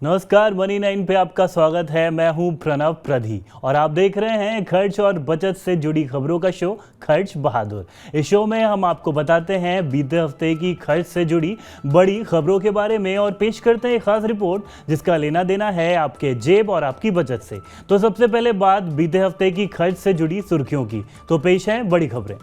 नमस्कार, मनी 9 पे आपका स्वागत है। मैं हूं प्रणव प्रधी और आप देख रहे हैं खर्च और बचत से जुड़ी खबरों का शो खर्च बहादुर। इस शो में हम आपको बताते हैं बीते हफ्ते की खर्च से जुड़ी बड़ी खबरों के बारे में और पेश करते हैं एक खास रिपोर्ट जिसका लेना देना है आपके जेब और आपकी बचत से। तो सबसे पहले बात बीते हफ्ते की खर्च से जुड़ी सुर्खियों की, तो पेश है बड़ी खबरें।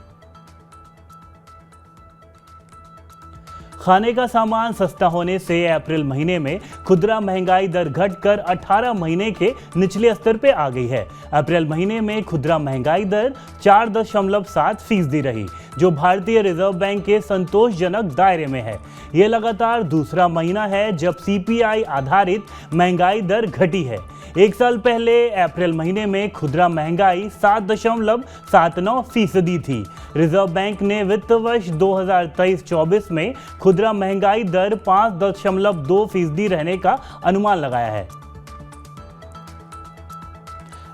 खाने का सामान सस्ता होने से अप्रैल महीने में खुदरा महंगाई दर घटकर 18 महीने के निचले स्तर पे आ गई है। अप्रैल महीने में खुदरा महंगाई दर 4.7% रही, जो भारतीय रिजर्व बैंक के संतोषजनक दायरे में है। यह लगातार दूसरा महीना है जब सीपीआई आधारित महंगाई दर घटी है। एक साल पहले अप्रैल महीने में खुदरा महंगाई 7.79% थी। रिजर्व बैंक ने वित्त वर्ष 2023-24 में खुदरा महंगाई दर 5.2% रहने का अनुमान लगाया है।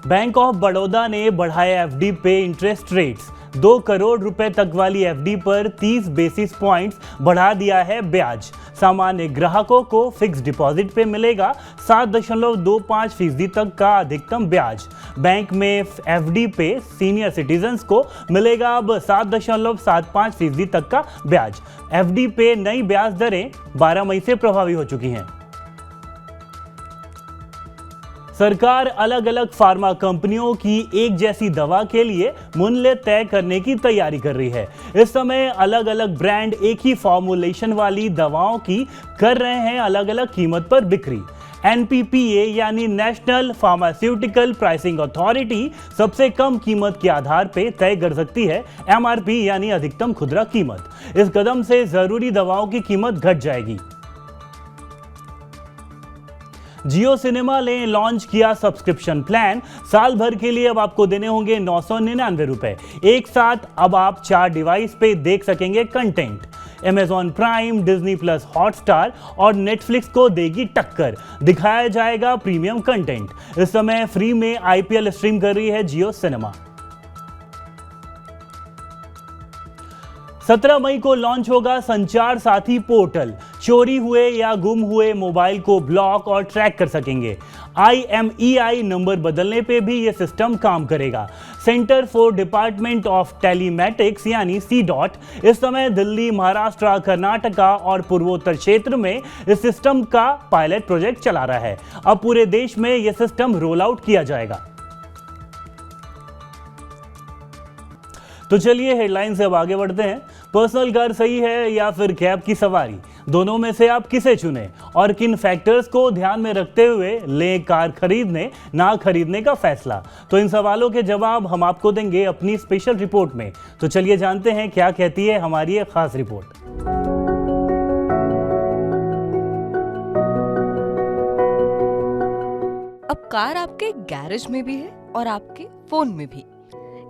बैंक ऑफ बड़ौदा ने बढ़ाए एफडी पे इंटरेस्ट रेट्स। 2 करोड़ रुपए तक वाली एफडी पर 30 बेसिस पॉइंट्स बढ़ा दिया है ब्याज। सामान्य ग्राहकों को फिक्स डिपॉजिट पे मिलेगा 7.25% तक का अधिकतम ब्याज। बैंक में एफडी पे सीनियर सिटीजन्स को मिलेगा अब 7.75% तक का ब्याज। एफडी पे नई ब्याज दरें 12 मई से प्रभावी हो चुकी हैं। सरकार अलग अलग फार्मा कंपनियों की एक जैसी दवा के लिए मूल्य तय करने की तैयारी कर रही है। इस समय अलग अलग ब्रांड एक ही फॉर्मुलेशन वाली दवाओं की कर रहे हैं अलग अलग कीमत पर बिक्री। एनपीपीए यानी नेशनल फार्मास्यूटिकल प्राइसिंग अथॉरिटी सबसे कम कीमत के आधार पर तय कर सकती है एमआरपी यानी अधिकतम खुदरा कीमत। इस कदम से जरूरी दवाओं की कीमत घट जाएगी। जियो सिनेमा ने लॉन्च किया सब्सक्रिप्शन प्लान। साल भर के लिए अब आपको देने होंगे 999 रुपए। एक साथ अब आप 4 डिवाइस पे देख सकेंगे content. Amazon prime, Disney plus Hotstar और नेटफ्लिक्स को देगी टक्कर। दिखाया जाएगा प्रीमियम कंटेंट। इस समय फ्री में आईपीएल स्ट्रीम कर रही है जियो सिनेमा। 17 मई को लॉन्च होगा संचार साथी पोर्टल। चोरी हुए या गुम हुए मोबाइल को ब्लॉक और ट्रैक कर सकेंगे। IMEI नंबर बदलने पे भी यह सिस्टम काम करेगा। Centre for department of telematics यानी CDOT इस समय दिल्ली, महाराष्ट्र, कर्नाटका और पूर्वोत्तर क्षेत्र में इस सिस्टम का पायलट प्रोजेक्ट चला रहा है। अब पूरे देश में यह सिस्टम रोल आउट किया जाएगा। तो चलिए हेडलाइन से अब आगे बढ़ते हैं। पर्सनल कार सही है या फिर कैब की सवारी, दोनों में से आप किसे चुनें और किन फैक्टर्स को ध्यान में रखते हुए लें कार खरीदने ना खरीदने का फैसला। तो इन सवालों के जवाब हम आपको देंगे अपनी स्पेशल रिपोर्ट में। तो चलिए जानते हैं क्या कहती है हमारी ये खास रिपोर्ट। अब कार आपके गैरेज में भी है और आपके फोन में भी,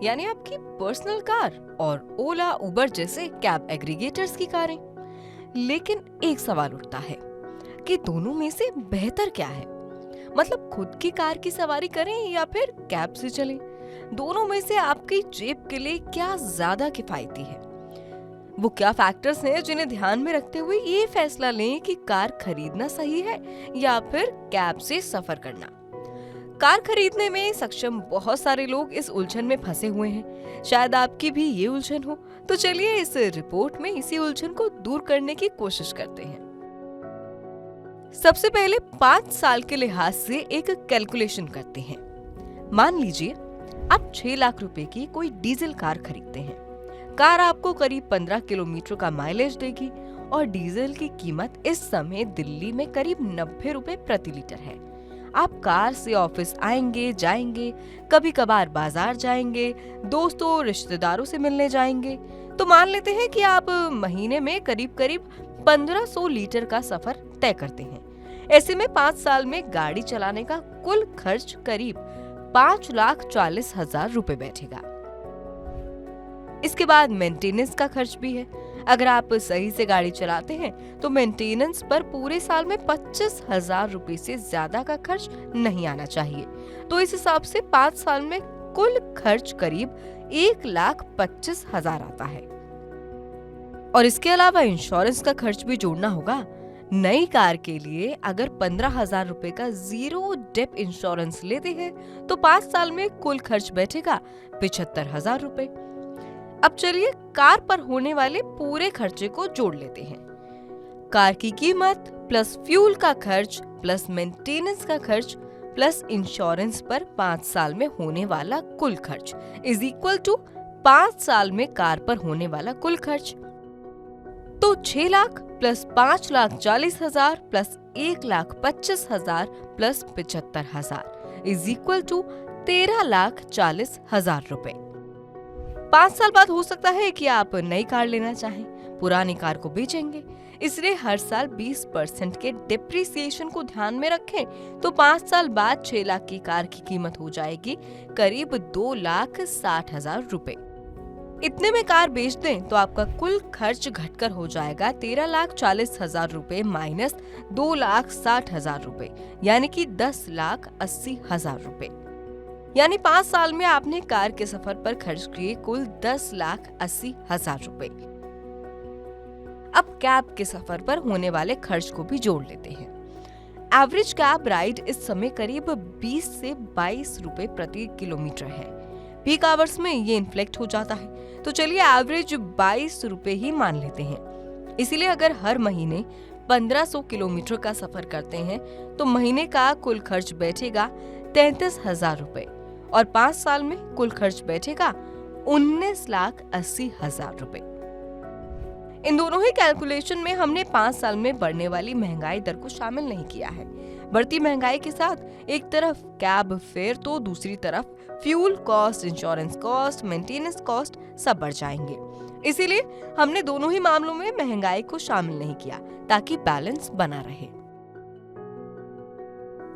यानी आपकी पर्सनल कार और ओला, उबर जैसे कैब एग्रीगेटर्स की कारें। लेकिन एक सवाल उठता है कि दोनों में से बेहतर क्या है। मतलब खुद की कार की सवारी करें या फिर कैब से चलें। दोनों में से आपकी जेब के लिए क्या ज्यादा किफायती है। वो क्या फैक्टर्स हैं जिन्हें ध्यान में रखते हुए ये फैसला लें कि कार खरीदना सही है या फिर कैब से सफर करना। कार खरीदने में सक्षम बहुत सारे लोग इस उलझन में फंसे हुए हैं। शायद आपकी भी ये उलझन हो। तो चलिए इस रिपोर्ट में इसी उलझन को दूर करने की कोशिश करते हैं। सबसे पहले 5 साल के लिहाज से एक कैलकुलेशन करते हैं। मान लीजिए आप 6 लाख रुपए की कोई डीजल कार खरीदते हैं। कार आपको करीब 15 किलोमीटर का माइलेज देगी और डीजल की कीमत इस समय दिल्ली में करीब 90 रुपए प्रति लीटर है। आप कार से ऑफिस आएंगे, जाएंगे, कभी कभार बाजार जाएंगे, दोस्तों रिश्तेदारों से मिलने जाएंगे। तो मान लेते हैं कि आप महीने में करीब 1500 लीटर का सफर तय करते हैं। ऐसे में 5 साल में गाड़ी चलाने का कुल खर्च करीब 5,40,000 रुपए बैठेगा। इसके बाद मेंटेनेंस का खर्च भी है। अगर आप सही से गाड़ी चलाते हैं तो मेंटेनेंस पर पूरे साल में 25,000 रुपए से ज्यादा का खर्च नहीं आना चाहिए। तो इस हिसाब से 5 साल में कुल खर्च करीब 1,25,000 आता है। और इसके अलावा इंश्योरेंस का खर्च भी जोड़ना होगा। नई कार के लिए अगर 15,000 रुपए का जीरो डेप इंश्योरेंस लेते हैं तो 5 साल में कुल खर्च बैठेगा 75,000 रुपए। अब चलिए कार पर होने वाले पूरे खर्चे को जोड़ लेते हैं। कार की कीमत प्लस फ्यूल का खर्च प्लस मेंटेनेंस का खर्च प्लस इंश्योरेंस पर 5 साल में होने वाला कुल खर्च इज इक्वल टू 5 साल में कार पर होने वाला कुल खर्च। तो 6 lakh plus 5,40,000 plus 1,25,000 plus 75,000 is equal to 13,40,000 रुपए। 5 साल बाद हो सकता है कि आप नई कार लेना चाहें, पुरानी कार को बेचेंगे, इसलिए हर साल 20% के डिप्रिसिएशन को ध्यान में रखें तो 5 साल बाद 6 लाख की कार की कीमत हो जाएगी करीब 2,60,000 रुपए। इतने में कार बेच दें तो आपका कुल खर्च घटकर हो जाएगा 13,40,000 रुपए माइनस 2,60,000 रुपए, यानी कि 10,80,000 रुपए। यानी 5 साल में आपने कार के सफर पर खर्च किए कुल 10,80,000 रुपए। अब कैब के सफर पर होने वाले खर्च को भी जोड़ लेते हैं। एवरेज कैब राइड इस समय करीब 20 से 22 रुपए प्रति किलोमीटर है। पीक आवर्स में ये इन्फ्लेक्ट हो जाता है, तो चलिए एवरेज 22 रुपए ही मान लेते हैं। इसीलिए अगर हर महीने 1500 किलोमीटर का सफर करते हैं तो महीने का कुल खर्च बैठेगा 33,000 रुपए और 5 साल में कुल खर्च बैठेगा 19,80,000 रुपए। इन दोनों ही कैलकुलेशन में हमने 5 साल में बढ़ने वाली महंगाई दर को शामिल नहीं किया है। बढ़ती महंगाई के साथ एक तरफ कैब फेयर तो दूसरी तरफ fuel cost, insurance cost, maintenance cost सब बढ़ जाएंगे। इसीलिए हमने दोनों ही मामलों में महंगाई को शामिल नहीं किया ताकि बैलेंस बना रहे।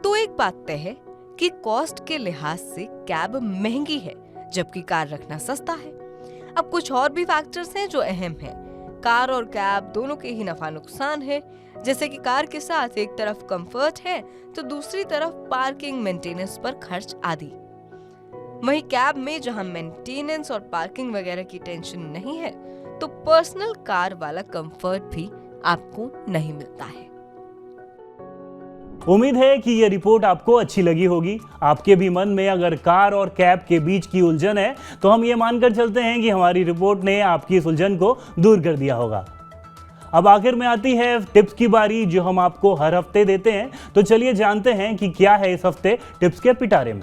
तो एक बात तय है कि कॉस्ट के लिहाज से कैब महंगी है जबकि कार रखना सस्ता है। अब कुछ और भी फैक्टर्स हैं जो अहम हैं। कार और कैब दोनों के ही नफा नुकसान है, जैसे कि कार के साथ एक तरफ कंफर्ट है तो दूसरी तरफ पार्किंग, मेंटेनेंस पर खर्च आदि। वहीं कैब में जहां मेंटेनेंस और पार्किंग वगैरह की टेंशन नहीं है तो पर्सनल कार वाला कंफर्ट भी आपको नहीं मिलता है। उम्मीद है कि ये रिपोर्ट आपको अच्छी लगी होगी। आपके भी मन में अगर कार और कैब के बीच की उलझन है तो हम ये मानकर चलते हैं कि हमारी रिपोर्ट ने आपकी इस उलझन को दूर कर दिया होगा। अब आखिर में आती है टिप्स की बारी जो हम आपको हर हफ्ते देते हैं। तो चलिए जानते हैं कि क्या है इस हफ्ते टिप्स के पिटारे में।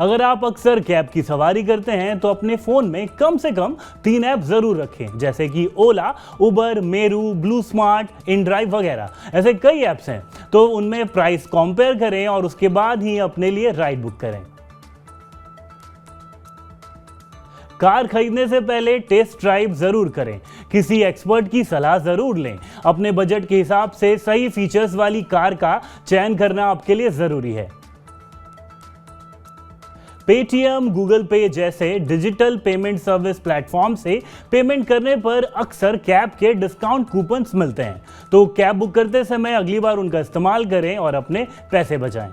अगर आप अक्सर कैब की सवारी करते हैं तो अपने फोन में कम से कम 3 ऐप जरूर रखें, जैसे कि ओला, उबर, मेरू, ब्लू स्मार्ट, इनड्राइव वगैरह। ऐसे कई ऐप्स हैं, तो उनमें प्राइस कंपेयर करें और उसके बाद ही अपने लिए राइड बुक करें। कार खरीदने से पहले टेस्ट ड्राइव जरूर करें, किसी एक्सपर्ट की सलाह जरूर लें। अपने बजट के हिसाब से सही फीचर्स वाली कार का चयन करना आपके लिए जरूरी है। पेटीएम, गूगल पे जैसे डिजिटल पेमेंट सर्विस प्लेटफॉर्म से पेमेंट करने पर अक्सर कैब के डिस्काउंट कूपन्स मिलते हैं, तो कैब बुक करते समय अगली बार उनका इस्तेमाल करें और अपने पैसे बचाएं।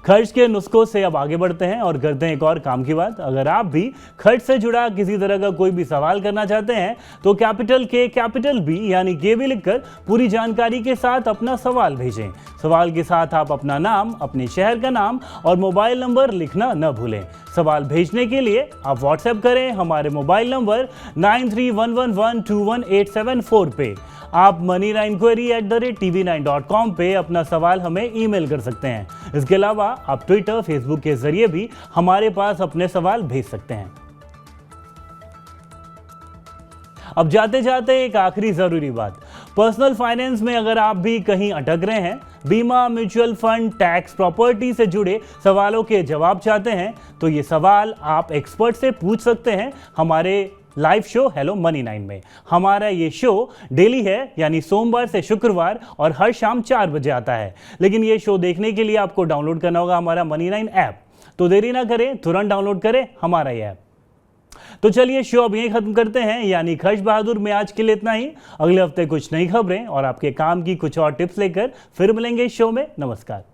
खर्च के नुस्खों से अब आगे बढ़ते हैं और करते हैं एक और काम की बात। अगर आप भी खर्च से जुड़ा किसी तरह का कोई भी सवाल करना चाहते हैं तो कैपिटल के कैपिटल बी यानी केबी लिखकर पूरी जानकारी के साथ अपना सवाल भेजें। सवाल के साथ आप अपना नाम, अपने शहर का नाम और मोबाइल नंबर लिखना न भूलें। सवाल भेजने के लिए आप व्हाट्सएप करें हमारे मोबाइल नंबर 9311121874 पे। आप money9query@tv9.com पे अपना सवाल हमें ईमेल कर सकते हैं। इसके अलावा आप ट्विटर, फेसबुक के जरिए भी हमारे पास अपने सवाल भेज सकते हैं। अब जाते जाते एक आखिरी जरूरी बात, पर्सनल फाइनेंस में अगर आप भी कहीं अटक रहे हैं, बीमा, म्यूचुअल फंड, टैक्स, प्रॉपर्टी से जुड़े सवालों के जवाब चाहते हैं तो ये सवाल आप एक्सपर्ट से पूछ सकते हैं हमारे लाइव शो हेलो मनी 9 में। हमारा ये शो डेली है, यानी सोमवार से शुक्रवार और हर शाम 4 बजे आता है। लेकिन ये शो देखने के लिए आपको डाउनलोड करना होगा हमारा मनी 9 ऐप। तो देरी ना करें, तुरंत डाउनलोड करें हमारा ये ऐप। तो चलिए शो अब यहीं खत्म करते हैं, यानी खर्च बहादुर में आज के लिए इतना ही। अगले हफ्ते कुछ नई खबरें और आपके काम की कुछ और टिप्स लेकर फिर मिलेंगे इस शो में। नमस्कार।